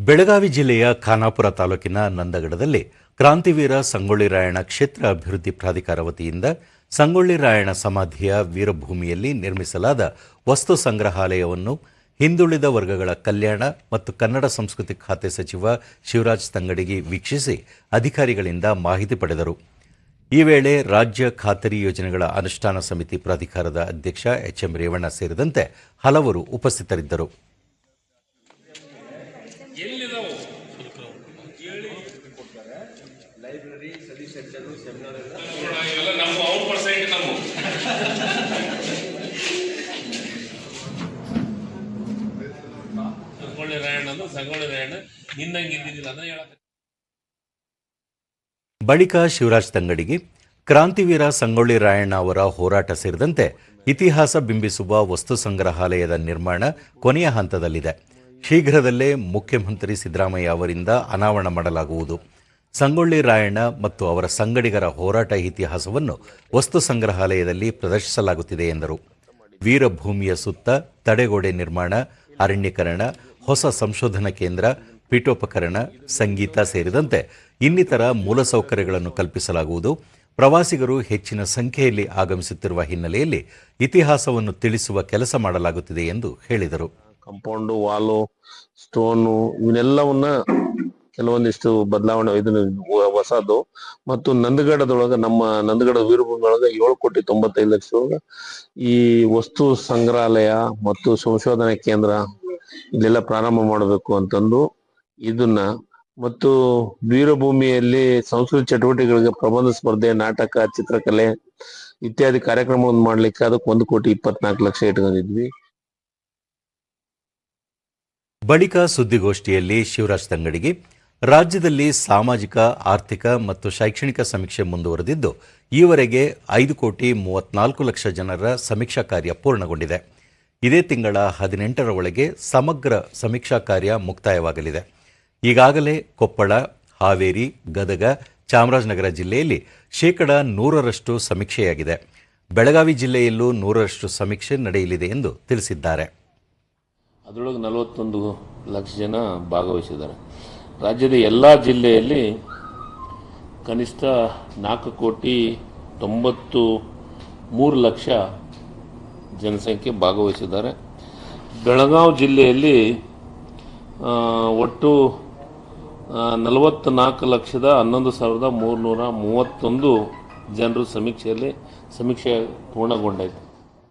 ಬೆಳಗಾವಿ ಜಿಲ್ಲೆಯ ಖಾನಾಪುರ ತಾಲೂಕಿನ ನಂದಗಡದಲ್ಲಿ ಕ್ರಾಂತಿವೀರ ಸಂಗೊಳ್ಳಿ ರಾಯಣ್ಣ ಕ್ಷೇತ್ರ ಅಭಿವೃದ್ಧಿ ಪ್ರಾಧಿಕಾರ ವತಿಯಿಂದ ಸಂಗೊಳ್ಳಿ ರಾಯಣ್ಣ ಸಮಾಧಿಯ ವೀರಭೂಮಿಯಲ್ಲಿ ನಿರ್ಮಿಸಲಾದ ವಸ್ತು ಸಂಗ್ರಹಾಲಯವನ್ನು ಹಿಂದುಳಿದ ವರ್ಗಗಳ ಕಲ್ಯಾಣ ಮತ್ತು ಕನ್ನಡ ಸಂಸ್ಕೃತಿ ಖಾತೆ ಸಚಿವ ಶಿವರಾಜ್ ತಂಗಡಗಿ ವೀಕ್ಷಿಸಿ ಅಧಿಕಾರಿಗಳಿಂದ ಮಾಹಿತಿ ಪಡೆದರು. ಈ ವೇಳೆ ರಾಜ್ಯ ಖಾತರಿ ಯೋಜನೆಗಳ ಅನುಷ್ಠಾನ ಸಮಿತಿ ಪ್ರಾಧಿಕಾರದ ಅಧ್ಯಕ್ಷ ಎಚ್ಎಂ ರೇವಣ್ಣ ಸೇರಿದಂತೆ ಹಲವರು ಉಪಸ್ಥಿತರಿದ್ದರು. ಬಳಿಕ ಶಿವರಾಜ್ ತಂಗಡಗಿ ಕ್ರಾಂತಿವೀರ ಸಂಗೊಳ್ಳಿ ರಾಯಣ್ಣ ಅವರ ಹೋರಾಟ ಸೇರಿದಂತೆ ಇತಿಹಾಸ ಬಿಂಬಿಸುವ ವಸ್ತು ಸಂಗ್ರಹಾಲಯದ ನಿರ್ಮಾಣ ಕೊನೆಯ ಹಂತದಲ್ಲಿದೆ. ಶೀಘ್ರದಲ್ಲೇ ಮುಖ್ಯಮಂತ್ರಿ ಸಿದ್ದರಾಮಯ್ಯ ಅವರಿಂದ ಅನಾವರಣ ಮಾಡಲಾಗುವುದು. ಸಂಗೊಳ್ಳಿ ರಾಯಣ್ಣ ಮತ್ತು ಅವರ ಸಂಗಡಿಗರ ಹೋರಾಟ ಇತಿಹಾಸವನ್ನು ವಸ್ತು ಸಂಗ್ರಹಾಲಯದಲ್ಲಿ ಪ್ರದರ್ಶಿಸಲಾಗುತ್ತಿದೆ ಎಂದರು. ವೀರಭೂಮಿಯ ಸುತ್ತ ತಡೆಗೋಡೆ ನಿರ್ಮಾಣ, ಅರಣ್ಯೀಕರಣ, ಹೊಸ ಸಂಶೋಧನಾ ಕೇಂದ್ರ, ಪೀಠೋಪಕರಣ, ಸಂಗೀತ ಸೇರಿದಂತೆ ಇನ್ನಿತರ ಮೂಲಸೌಕರ್ಯಗಳನ್ನು ಕಲ್ಪಿಸಲಾಗುವುದು. ಪ್ರವಾಸಿಗರು ಹೆಚ್ಚಿನ ಸಂಖ್ಯೆಯಲ್ಲಿ ಆಗಮಿಸುತ್ತಿರುವ ಹಿನ್ನೆಲೆಯಲ್ಲಿ ಇತಿಹಾಸವನ್ನು ತಿಳಿಸುವ ಕೆಲಸ ಮಾಡಲಾಗುತ್ತಿದೆ ಎಂದು ಹೇಳಿದರು. ಕಾಂಪೌಂಡು, ವಾಲು, ಸ್ಟೋನು ಇವನ್ನೆಲ್ಲವನ್ನ ಕೆಲವೊಂದಿಷ್ಟು ಬದಲಾವಣೆ ಇದನ್ನು ಹೊಸದು ಮತ್ತು ನಂದಗಡದೊಳಗ ನಮ್ಮ ನಂದಗಡ ವೀರಭೂಮಿಯೊಳಗ 7,95,00,000 ಈ ವಸ್ತು ಸಂಗ್ರಹಾಲಯ ಮತ್ತು ಸಂಶೋಧನಾ ಕೇಂದ್ರ ಇಲ್ಲೆಲ್ಲ ಪ್ರಾರಂಭ ಮಾಡಬೇಕು ಅಂತಂದು ಇದನ್ನ ಮತ್ತು ವೀರಭೂಮಿಯಲ್ಲಿ ಸಂಸ್ಕೃತಿ ಚಟುವಟಿಕೆಗಳಿಗೆ ಪ್ರಬಂಧ ಸ್ಪರ್ಧೆ, ನಾಟಕ, ಚಿತ್ರಕಲೆ ಇತ್ಯಾದಿ ಕಾರ್ಯಕ್ರಮವನ್ನು ಮಾಡ್ಲಿಕ್ಕೆ ಅದಕ್ಕೆ 1,24,00,000 ಇಟ್ಕೊಂಡಿದ್ವಿ. ಬಳಿಕ ಸುದ್ದಿಗೋಷ್ಠಿಯಲ್ಲಿ ಶಿವರಾಜ್ ತಂಗಡಗಿ ರಾಜ್ಯದಲ್ಲಿ ಸಾಮಾಜಿಕ, ಆರ್ಥಿಕ ಮತ್ತು ಶೈಕ್ಷಣಿಕ ಸಮೀಕ್ಷೆ ಮುಂದುವರೆದಿದ್ದು ಈವರೆಗೆ 5,34,00,000 ಜನರ ಸಮೀಕ್ಷಾ ಕಾರ್ಯ ಪೂರ್ಣಗೊಂಡಿದೆ. ಇದೇ ತಿಂಗಳ 18ರ ಒಳಗೆ ಸಮಗ್ರ ಸಮೀಕ್ಷಾ ಕಾರ್ಯ ಮುಕ್ತಾಯವಾಗಲಿದೆ. ಈಗಾಗಲೇ ಕೊಪ್ಪಳ, ಹಾವೇರಿ, ಗದಗ, ಚಾಮರಾಜನಗರ ಜಿಲ್ಲೆಯಲ್ಲಿ 100% ಸಮೀಕ್ಷೆಯಾಗಿದೆ. ಬೆಳಗಾವಿ ಜಿಲ್ಲೆಯಲ್ಲೂ 100% ಸಮೀಕ್ಷೆ ನಡೆಯಲಿದೆ ಎಂದು ತಿಳಿಸಿದ್ದಾರೆ. ಅದರೊಳಗೆ 41 ಲಕ್ಷ ಜನ ಭಾಗವಹಿಸಿದ್ದಾರೆ. ರಾಜ್ಯದ ಎಲ್ಲ ಜಿಲ್ಲೆಯಲ್ಲಿ ಕನಿಷ್ಠ 4,93,00,000 ಜನಸಂಖ್ಯೆ ಭಾಗವಹಿಸಿದ್ದಾರೆ. ಬೆಳಗಾವಿ ಜಿಲ್ಲೆಯಲ್ಲಿ ಒಟ್ಟು 44,11,331 ಜನರು ಸಮೀಕ್ಷೆ ಪೂರ್ಣಗೊಂಡೈತೆ.